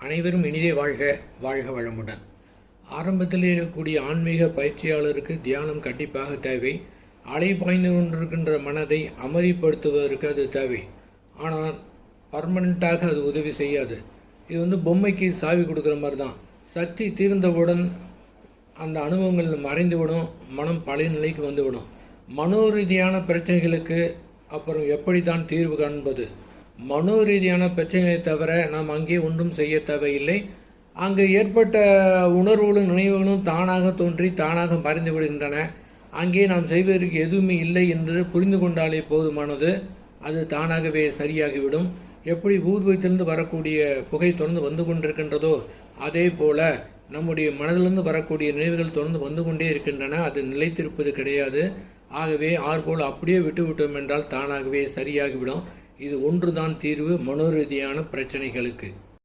அனைவரும் இனிதே வாழ்க, வாழ்க வளமுடன். ஆரம்பத்தில் இருக்கக்கூடிய ஆன்மீக பயிற்சியாளருக்கு தியானம் கண்டிப்பாக தேவை. அலை பாய்ந்து கொண்டிருக்கின்ற மனதை அமைதிப்படுத்துவதற்கு அது தேவை. ஆனால் பர்மனண்ட்டாக அது உதவி செய்யாது. இது பொம்மைக்கு சாவி கொடுக்குற மாதிரி தான். சக்தி தீர்ந்தவுடன் அந்த அனுபவங்கள் மறைந்துவிடும், மனம் பழைய நிலைக்கு வந்துவிடும். மனோரீதியான பிரச்சனைகளுக்கு அப்புறம் எப்படி தான் தீர்வு காண்பது? மனோரீதியான பிரச்சனைகளை தவிர நாம் அங்கே ஒன்றும் செய்ய தேவையில்லை. அங்கு ஏற்பட்ட உணர்வுகளும் நினைவுகளும் தானாக தோன்றி தானாக மறைந்து விடுகின்றன. அங்கே நாம் செய்வதற்கு எதுவுமே இல்லை என்று புரிந்து கொண்டாலே போதுமானது. அது தானாகவே சரியாகிவிடும். எப்படி ஊதுவத்திலிருந்து வரக்கூடிய புகை தொடர்ந்து வந்து கொண்டிருக்கின்றதோ அதே போல நம்முடைய மனதிலிருந்து வரக்கூடிய நினைவுகள் தொடர்ந்து வந்து கொண்டே இருக்கின்றன. அது நிலைத்திருப்பது கிடையாது. ஆகவே ஆறுபோல் அப்படியே விட்டுவிட்டோம் என்றால் தானாகவே சரியாகிவிடும். இது ஒன்றுதான் தீர்வு மனோரீதியான பிரச்சனைகளுக்கு.